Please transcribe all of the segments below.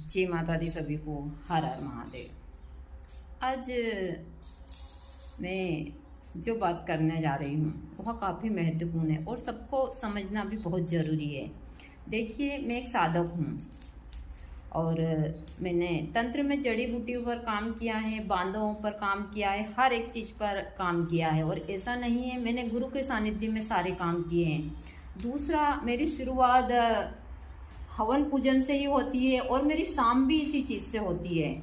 जय माता दी सभी को। हर हर महादेव। आज मैं जो बात करने जा रही हूँ वह काफ़ी महत्वपूर्ण है और सबको समझना भी बहुत ज़रूरी है। देखिए, मैं एक साधक हूँ और मैंने तंत्र में जड़ी बूटियों पर काम किया है, बांधों पर काम किया है, हर एक चीज़ पर काम किया है। और ऐसा नहीं है, मैंने गुरु के सानिध्य में सारे काम किए हैं। दूसरा, मेरी शुरुआत हवन पूजन से ही होती है और मेरी शाम भी इसी चीज़ से होती है।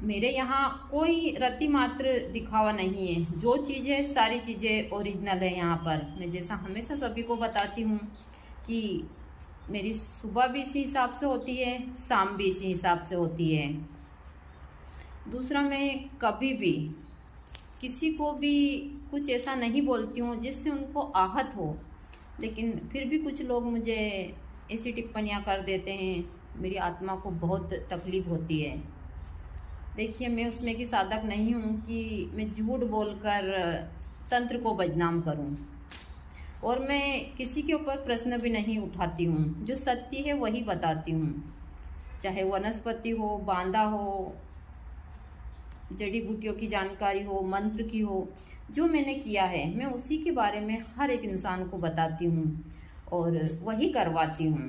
मेरे यहाँ कोई रति मात्र दिखावा नहीं है। जो चीज़ है सारी चीज़ें ओरिजिनल है। यहाँ पर मैं जैसा हमेशा सभी को बताती हूँ कि मेरी सुबह भी इसी हिसाब से होती है, शाम भी इसी हिसाब से होती है। दूसरा, मैं कभी भी किसी को भी कुछ ऐसा नहीं बोलती हूँ जिससे उनको आहत हो, लेकिन फिर भी कुछ लोग मुझे ऐसी टिप्पणियाँ कर देते हैं, मेरी आत्मा को बहुत तकलीफ़ होती है। देखिए, मैं उसमें की साधक नहीं हूँ कि मैं झूठ बोलकर तंत्र को बदनाम करूँ, और मैं किसी के ऊपर प्रश्न भी नहीं उठाती हूँ। जो सत्य है वही बताती हूँ, चाहे वनस्पति हो, बांधा हो, जड़ी बूटियों की जानकारी हो, मंत्र की हो। जो मैंने किया है मैं उसी के बारे में हर एक इंसान को बताती हूँ और वही करवाती हूँ।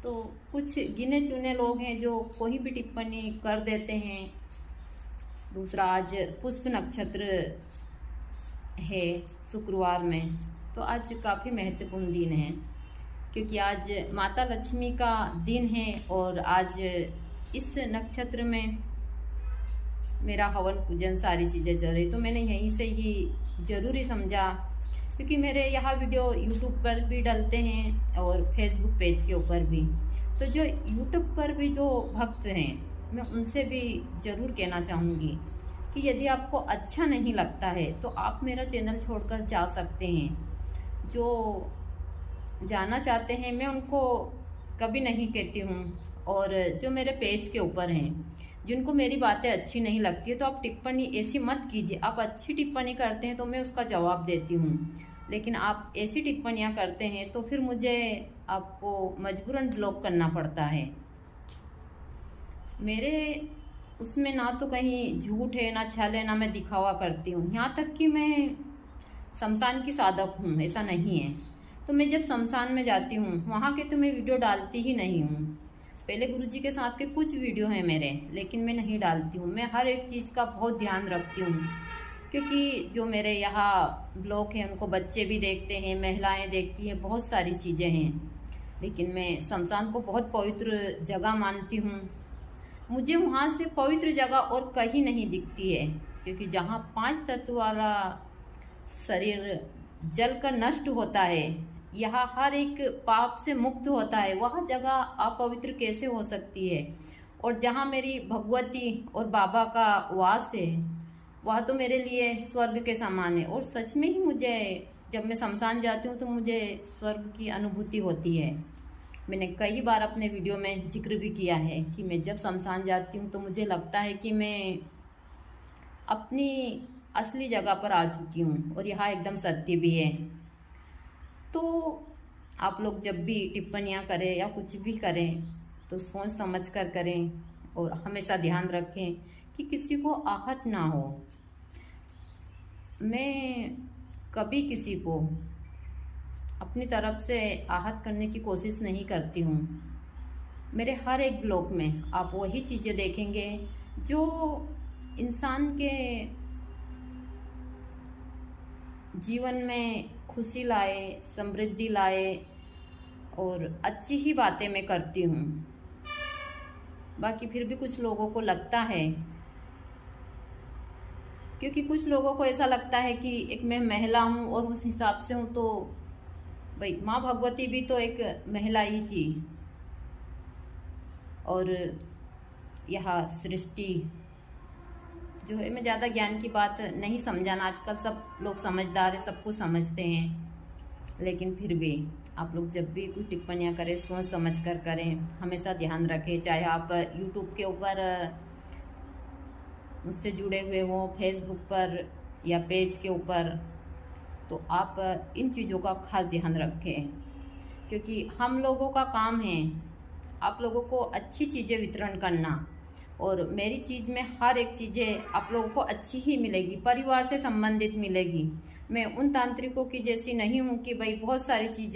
तो कुछ गिने चुने लोग हैं जो कोई भी टिप्पणी कर देते हैं। दूसरा, आज पुष्प नक्षत्र है शुक्रवार में, तो आज काफ़ी महत्वपूर्ण दिन है क्योंकि आज माता लक्ष्मी का दिन है और आज इस नक्षत्र में मेरा हवन पूजन सारी चीज़ें चल रही। तो मैंने यहीं से ही ज़रूरी समझा, क्योंकि मेरे यहाँ वीडियो यूट्यूब पर भी डलते हैं और फेसबुक पेज के ऊपर भी। तो जो यूट्यूब पर भी जो भक्त हैं, मैं उनसे भी ज़रूर कहना चाहूँगी कि यदि आपको अच्छा नहीं लगता है तो आप मेरा चैनल छोड़कर जा सकते हैं। जो जाना चाहते हैं मैं उनको कभी नहीं कहती हूँ। और जो मेरे पेज के ऊपर हैं, जिनको मेरी बातें अच्छी नहीं लगती है, तो आप टिप्पणी ऐसी मत कीजिए। आप अच्छी टिप्पणी करते हैं तो मैं उसका जवाब देती हूँ, लेकिन आप ऐसी टिप्पणियाँ करते हैं तो फिर मुझे आपको मजबूरन ब्लॉक करना पड़ता है। मेरे उसमें ना तो कहीं झूठ है, ना छल है, ना मैं दिखावा करती हूँ। यहाँ तक कि मैं शमशान की साधक हूँ, ऐसा नहीं है। तो मैं जब शमशान में जाती हूँ वहाँ के तो मैं वीडियो डालती ही नहीं हूँ। पहले गुरुजी के साथ के कुछ वीडियो हैं मेरे, लेकिन मैं नहीं डालती हूँ। मैं हर एक चीज़ का बहुत ध्यान रखती हूँ, क्योंकि जो मेरे यहाँ ब्लॉग हैं उनको बच्चे भी देखते हैं, महिलाएं देखती हैं, बहुत सारी चीज़ें हैं। लेकिन मैं शमशान को बहुत पवित्र जगह मानती हूँ। मुझे वहाँ से पवित्र जगह और कहीं नहीं दिखती है, क्योंकि जहाँ 5 तत्व वाला शरीर जल कर नष्ट होता है, यहाँ हर एक पाप से मुक्त होता है, वह जगह अपवित्र कैसे हो सकती है। और जहाँ मेरी भगवती और बाबा का वास है, वह तो मेरे लिए स्वर्ग के समान है। और सच में ही मुझे जब मैं शमशान जाती हूँ तो मुझे स्वर्ग की अनुभूति होती है। मैंने कई बार अपने वीडियो में जिक्र भी किया है कि मैं जब शमशान जाती हूँ तो मुझे लगता है कि मैं अपनी असली जगह पर आ चुकी हूँ, और यह एकदम सत्य भी है। तो आप लोग जब भी टिप्पणियाँ करें या कुछ भी करें तो सोच समझ कर करें, और हमेशा ध्यान रखें कि किसी को आहत ना हो। मैं कभी किसी को अपनी तरफ से आहत करने की कोशिश नहीं करती हूँ। मेरे हर एक ब्लॉग में आप वही चीज़ें देखेंगे जो इंसान के जीवन में खुशी लाए, समृद्धि लाए, और अच्छी ही बातें मैं करती हूँ। बाकी फिर भी कुछ लोगों को लगता है, क्योंकि कुछ लोगों को ऐसा लगता है कि एक मैं महिला हूँ और उस हिसाब से हूँ, तो भाई माँ भगवती भी तो एक महिला ही थी, और यह सृष्टि जो है, मैं ज़्यादा ज्ञान की बात नहीं समझाना। आजकल सब लोग समझदार है, सब कुछ समझते हैं, लेकिन फिर भी आप लोग जब भी कोई टिप्पणियाँ करें सोच समझ कर करें। हमेशा ध्यान रखें, चाहे आप यूट्यूब के ऊपर मुझसे जुड़े हुए हों, फेसबुक पर या पेज के ऊपर, तो आप इन चीज़ों का खास ध्यान रखें, क्योंकि हम लोगों का काम है आप लोगों को अच्छी चीज़ें वितरण करना, और मेरी चीज़ में हर एक चीज़ें आप लोगों को अच्छी ही मिलेगी, परिवार से संबंधित मिलेगी। मैं उन तांत्रिकों की जैसी नहीं हूँ कि भाई बहुत सारी चीज़ें